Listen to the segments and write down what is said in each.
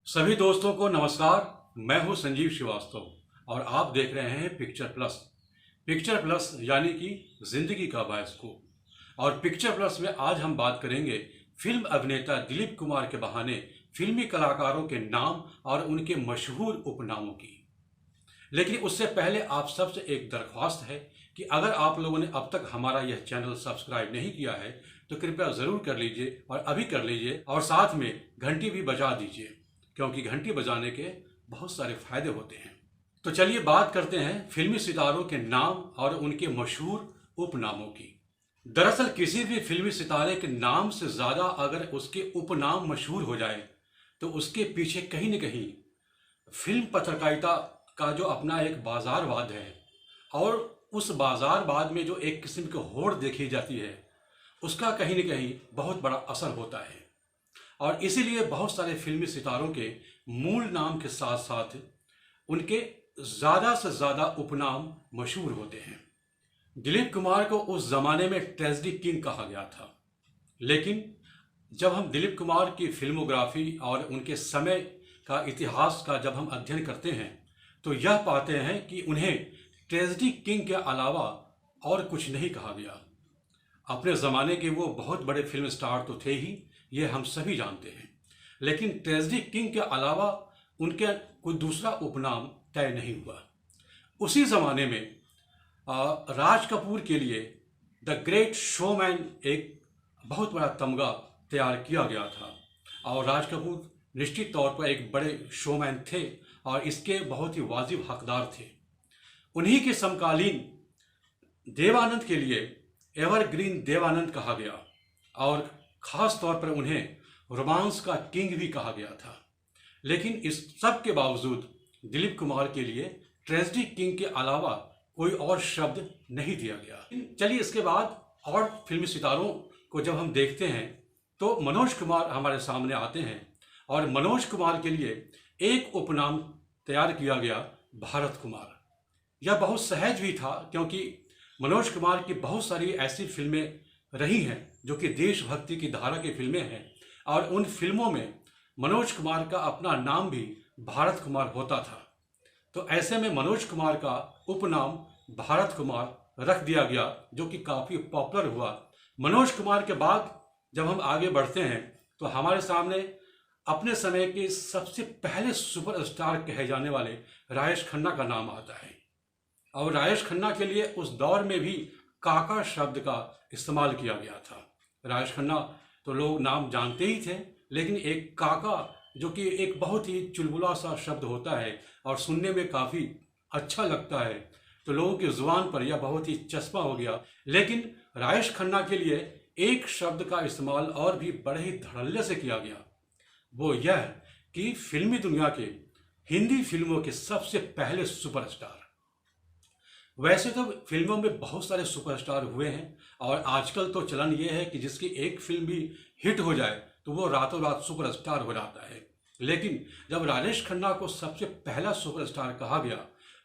सभी दोस्तों को नमस्कार। मैं हूं संजीव श्रीवास्तव और आप देख रहे हैं पिक्चर प्लस। पिक्चर प्लस यानी कि जिंदगी का बायोस्कोप। और पिक्चर प्लस में आज हम बात करेंगे फिल्म अभिनेता दिलीप कुमार के बहाने फिल्मी कलाकारों के नाम और उनके मशहूर उपनामों की। लेकिन उससे पहले आप सबसे एक दरख्वास्त है कि अगर आप लोगों ने अब तक हमारा यह चैनल सब्सक्राइब नहीं किया है तो कृपया ज़रूर कर लीजिए और अभी कर लीजिए और साथ में घंटी भी बजा दीजिए, क्योंकि घंटी बजाने के बहुत सारे फायदे होते हैं। तो चलिए बात करते हैं फिल्मी सितारों के नाम और उनके मशहूर उपनामों की। दरअसल किसी भी फिल्मी सितारे के नाम से ज़्यादा अगर उसके उपनाम मशहूर हो जाए तो उसके पीछे कहीं न कहीं फिल्म पत्रकारिता का जो अपना एक बाजारवाद है और उस बाजारवाद में जो एक किस्म की होड़ देखी जाती है उसका कहीं न कहीं बहुत बड़ा असर होता है। और इसीलिए बहुत सारे फिल्मी सितारों के मूल नाम के साथ साथ उनके ज़्यादा से ज़्यादा उपनाम मशहूर होते हैं। दिलीप कुमार को उस ज़माने में ट्रेजेडी किंग कहा गया था, लेकिन जब हम दिलीप कुमार की फिल्मोग्राफी और उनके समय का इतिहास का जब हम अध्ययन करते हैं तो यह पाते हैं कि उन्हें ट्रेजेडी किंग के अलावा और कुछ नहीं कहा गया। अपने ज़माने के वो बहुत बड़े फिल्म स्टार तो थे ही, ये हम सभी जानते हैं, लेकिन ट्रेजेडी किंग के अलावा उनके कोई दूसरा उपनाम तय नहीं हुआ। उसी ज़माने में राज कपूर के लिए द ग्रेट शोमैन एक बहुत बड़ा तमगा तैयार किया गया था और राज कपूर निश्चित तौर पर एक बड़े शोमैन थे और इसके बहुत ही वाजिब हकदार थे। उन्हीं के समकालीन देवानंद के लिए एवरग्रीन देवानंद कहा गया और ख़ास तौर पर उन्हें रोमांस का किंग भी कहा गया था। लेकिन इस सब के बावजूद दिलीप कुमार के लिए ट्रेजेडी किंग के अलावा कोई और शब्द नहीं दिया गया। चलिए इसके बाद और फिल्मी सितारों को जब हम देखते हैं तो मनोज कुमार हमारे सामने आते हैं और मनोज कुमार के लिए एक उपनाम तैयार किया गया, भारत कुमार। यह बहुत सहज भी था क्योंकि मनोज कुमार की बहुत सारी ऐसी फिल्में रही हैं जो कि देशभक्ति की धारा की फिल्में हैं और उन फिल्मों में मनोज कुमार का अपना नाम भी भारत कुमार होता था। तो ऐसे में मनोज कुमार का उपनाम भारत कुमार रख दिया गया, जो कि काफ़ी पॉपुलर हुआ। मनोज कुमार के बाद जब हम आगे बढ़ते हैं तो हमारे सामने अपने समय के सबसे पहले सुपरस्टार कहे जाने वाले राजेश खन्ना का नाम आता है। और राजेश खन्ना के लिए उस दौर में भी काका शब्द का इस्तेमाल किया गया था। राजेश खन्ना तो लोग नाम जानते ही थे, लेकिन एक काका जो कि एक बहुत ही चुलबुला सा शब्द होता है और सुनने में काफ़ी अच्छा लगता है, तो लोगों की ज़ुबान पर यह बहुत ही चस्पा हो गया। लेकिन राजेश खन्ना के लिए एक शब्द का इस्तेमाल और भी बड़े ही धड़ल्ले से किया गया, वो यह कि फिल्मी दुनिया के हिंदी फिल्मों के सबसे पहले सुपरस्टार। वैसे तो फिल्मों में बहुत सारे सुपरस्टार हुए हैं और आजकल तो चलन ये है कि जिसकी एक फिल्म भी हिट हो जाए तो वो रातों रात सुपरस्टार हो जाता है। लेकिन जब राजेश खन्ना को सबसे पहला सुपरस्टार कहा गया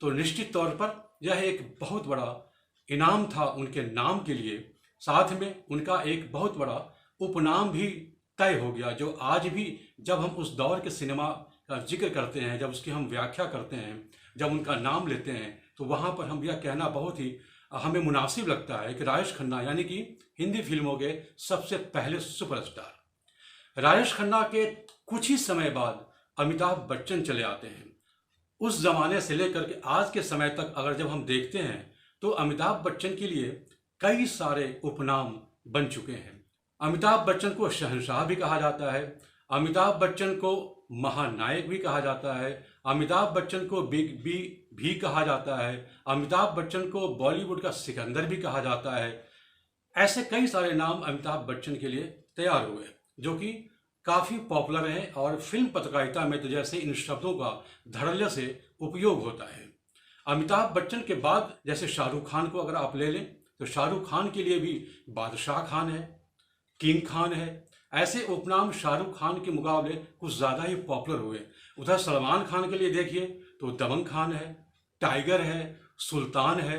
तो निश्चित तौर पर यह एक बहुत बड़ा इनाम था उनके नाम के लिए। साथ में उनका एक बहुत बड़ा उपनाम भी तय हो गया, जो आज भी जब हम उस दौर के सिनेमा का जिक्र करते हैं, जब उसकी हम व्याख्या करते हैं, जब उनका नाम लेते हैं तो वहाँ पर हम यह कहना बहुत ही हमें मुनासिब लगता है कि राजेश खन्ना यानी कि हिंदी फिल्मों के सबसे पहले सुपरस्टार। राजेश खन्ना के कुछ ही समय बाद अमिताभ बच्चन चले आते हैं। उस ज़माने से लेकर के आज के समय तक अगर जब हम देखते हैं तो अमिताभ बच्चन के लिए कई सारे उपनाम बन चुके हैं। अमिताभ बच्चन को शहंशाह भी कहा जाता है, अमिताभ बच्चन को महानायक भी कहा जाता है, अमिताभ बच्चन को बिग बी भी कहा जाता है, अमिताभ बच्चन को बॉलीवुड का सिकंदर भी कहा जाता है। ऐसे कई सारे नाम अमिताभ बच्चन के लिए तैयार हुए जो कि काफ़ी पॉपुलर हैं और फिल्म पत्रकारिता में तो जैसे इन शब्दों का धड़ल्ले से उपयोग होता है। अमिताभ बच्चन के बाद जैसे शाहरुख खान को अगर आप ले लें तो शाहरुख खान के लिए भी बादशाह खान है, किंग खान है। ऐसे उपनाम शाहरुख खान के मुकाबले कुछ ज़्यादा ही पॉपुलर हुए। उधर सलमान खान के लिए देखिए तो दबंग खान है, टाइगर है, सुल्तान है।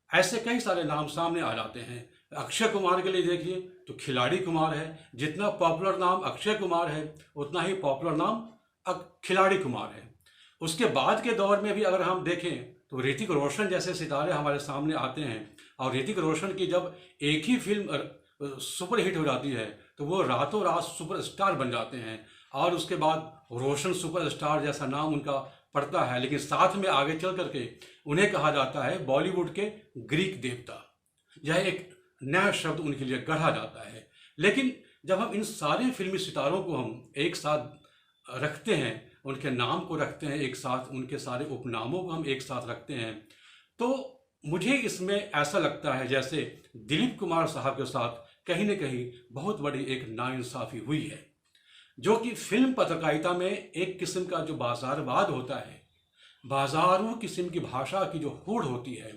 ऐसे कई सारे नाम सामने आ जाते हैं। अक्षय कुमार के लिए देखिए तो खिलाड़ी कुमार है। जितना पॉपुलर नाम अक्षय कुमार है उतना ही पॉपुलर नाम खिलाड़ी कुमार है। उसके बाद के दौर में भी अगर हम देखें तो ऋतिक रोशन जैसे सितारे हमारे सामने आते हैं, और ऋतिक रोशन की जब एक ही फिल्म सुपर हिट हो जाती है तो वो रातों रात सुपरस्टार बन जाते हैं, और उसके बाद रोशन सुपरस्टार जैसा नाम उनका पड़ता है। लेकिन साथ में आगे चल करके उन्हें कहा जाता है बॉलीवुड के ग्रीक देवता। यह एक नया शब्द उनके लिए गढ़ा जाता है। लेकिन जब हम इन सारे फिल्मी सितारों को हम एक साथ रखते हैं, उनके नाम को रखते हैं एक साथ, उनके सारे उपनामों को हम एक साथ रखते हैं, तो मुझे इसमें ऐसा लगता है जैसे दिलीप कुमार साहब के साथ कहीं न कहीं बहुत बड़ी एक नाइंसाफ़ी हुई है, जो कि फिल्म पत्रकारिता में एक किस्म का जो बाज़ारवाद होता है, बाज़ारू किस्म की भाषा की जो होड़ होती है,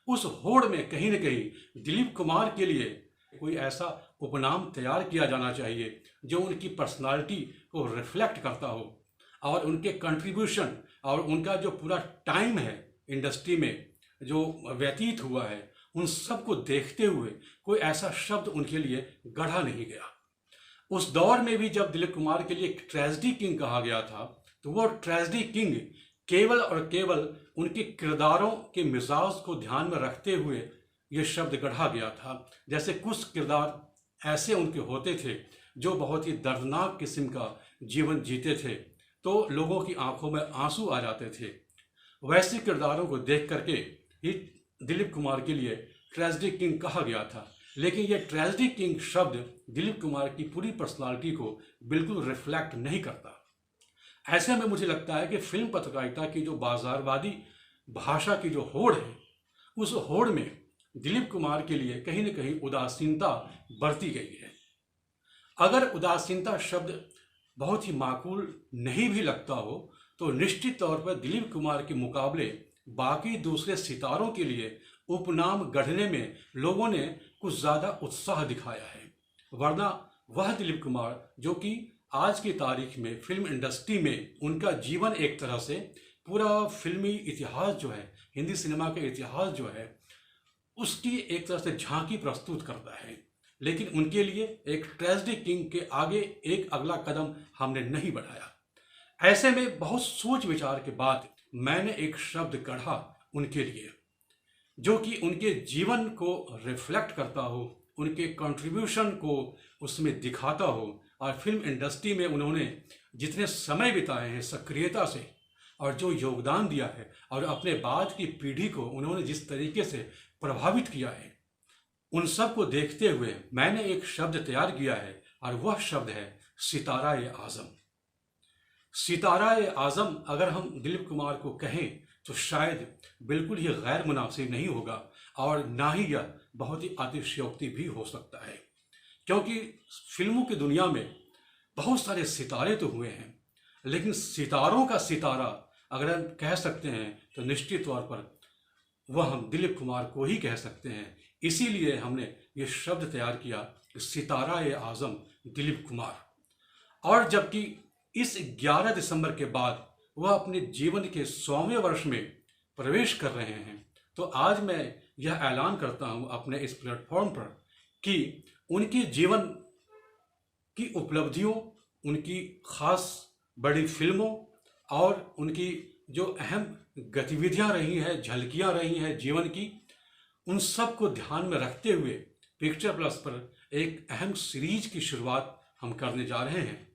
उस होड़ में कहीं न कहीं दिलीप कुमार के लिए कोई ऐसा उपनाम तैयार किया जाना चाहिए जो उनकी पर्सनालिटी को रिफ्लेक्ट करता हो, और उनके कंट्रीब्यूशन और उनका जो पूरा टाइम है इंडस्ट्री में जो व्यतीत हुआ है, उन सब को देखते हुए कोई ऐसा शब्द उनके लिए गढ़ा नहीं गया। उस दौर में भी जब दिलीप कुमार के लिए एक ट्रेजेडी किंग कहा गया था, तो वो ट्रेजेडी किंग केवल और केवल उनके किरदारों के मिजाज को ध्यान में रखते हुए ये शब्द गढ़ा गया था। जैसे कुछ किरदार ऐसे उनके होते थे जो बहुत ही दर्दनाक किस्म का जीवन जीते थे, तो लोगों की आंखों में आंसू आ जाते थे। वैसे किरदारों को देख करके ही दिलीप कुमार के लिए ट्रेजेडी किंग कहा गया था। लेकिन ये ट्रेजेडी किंग शब्द दिलीप कुमार की पूरी पर्सनालिटी को बिल्कुल रिफ्लेक्ट नहीं करता। ऐसे में मुझे लगता है कि फिल्म पत्रकारिता की जो बाजारवादी भाषा की जो होड़ है, उस होड़ में दिलीप कुमार के लिए कहीं न कहीं उदासीनता बरती गई है। अगर उदासीनता शब्द बहुत ही माकूल नहीं भी लगता हो, तो निश्चित तौर पर दिलीप कुमार के मुकाबले बाकी दूसरे सितारों के लिए उपनाम गढ़ने में लोगों ने कुछ ज़्यादा उत्साह दिखाया है। वरना वह दिलीप कुमार जो कि आज की तारीख में फिल्म इंडस्ट्री में उनका जीवन एक तरह से पूरा फिल्मी इतिहास जो है, हिंदी सिनेमा का इतिहास जो है, उसकी एक तरह से झांकी प्रस्तुत करता है। लेकिन उनके लिए एक ट्रेजेडी किंग के आगे एक अगला कदम हमने नहीं बढ़ाया। ऐसे में बहुत सोच विचार के बाद मैंने एक शब्द गढ़ा उनके लिए, जो कि उनके जीवन को रिफ्लेक्ट करता हो, उनके कंट्रीब्यूशन को उसमें दिखाता हो, और फिल्म इंडस्ट्री में उन्होंने जितने समय बिताए हैं सक्रियता से, और जो योगदान दिया है, और अपने बाद की पीढ़ी को उन्होंने जिस तरीके से प्रभावित किया है, उन सब को देखते हुए मैंने एक शब्द तैयार किया है, और वह शब्द है सितारा-ए-आज़म। सितारा-ए-आज़म अगर हम दिलीप कुमार को कहें तो शायद बिल्कुल ही गैर मुनासिब नहीं होगा, और ना ही यह बहुत ही अतिशयोक्ति भी हो सकता है, क्योंकि फिल्मों की दुनिया में बहुत सारे सितारे तो हुए हैं, लेकिन सितारों का सितारा अगर हम कह सकते हैं तो निश्चित तौर पर वह हम दिलीप कुमार को ही कह सकते हैं। इसीलिए हमने ये शब्द तैयार किया, सितारा-ए-आज़म दिलीप कुमार। और जबकि इस 11 दिसंबर के बाद वह अपने जीवन के 100वें वर्ष में प्रवेश कर रहे हैं, तो आज मैं यह ऐलान करता हूं अपने इस प्लेटफॉर्म पर कि उनके जीवन की उपलब्धियों, उनकी खास बड़ी फिल्मों और उनकी जो अहम गतिविधियां रही हैं, झलकियां रही हैं जीवन की, उन सब को ध्यान में रखते हुए पिक्चर प्लस पर एक अहम सीरीज की शुरुआत हम करने जा रहे हैं,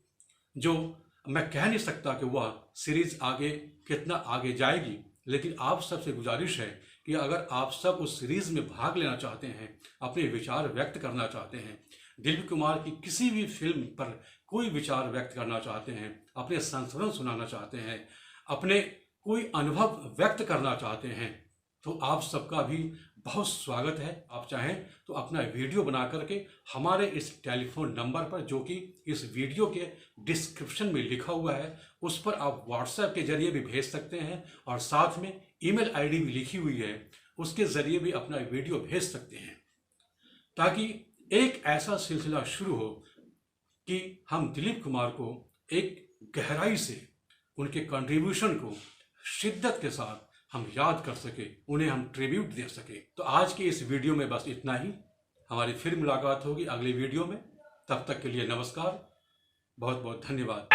जो मैं कह नहीं सकता कि वह सीरीज आगे कितना आगे जाएगी। लेकिन आप सबसे गुजारिश है कि अगर आप सब उस सीरीज में भाग लेना चाहते हैं, अपने विचार व्यक्त करना चाहते हैं, दिलीप कुमार की किसी भी फिल्म पर कोई विचार व्यक्त करना चाहते हैं, अपने संस्मरण सुनाना चाहते हैं, अपने कोई अनुभव व्यक्त करना चाहते हैं, तो आप सबका भी बहुत स्वागत है। आप चाहें तो अपना वीडियो बना करके हमारे इस टेलीफोन नंबर पर, जो कि इस वीडियो के डिस्क्रिप्शन में लिखा हुआ है, उस पर आप व्हाट्सएप के जरिए भी भेज सकते हैं, और साथ में ईमेल आईडी भी लिखी हुई है, उसके ज़रिए भी अपना वीडियो भेज सकते हैं, ताकि एक ऐसा सिलसिला शुरू हो कि हम दिलीप कुमार को एक गहराई से उनके कंट्रीब्यूशन को शिद्दत के साथ हम याद कर सके, उन्हें हम ट्रिब्यूट दे सके। तो आज के इस वीडियो में बस इतना ही। हमारी फिर मुलाकात होगी अगले वीडियो में। तब तक के लिए नमस्कार, बहुत बहुत धन्यवाद।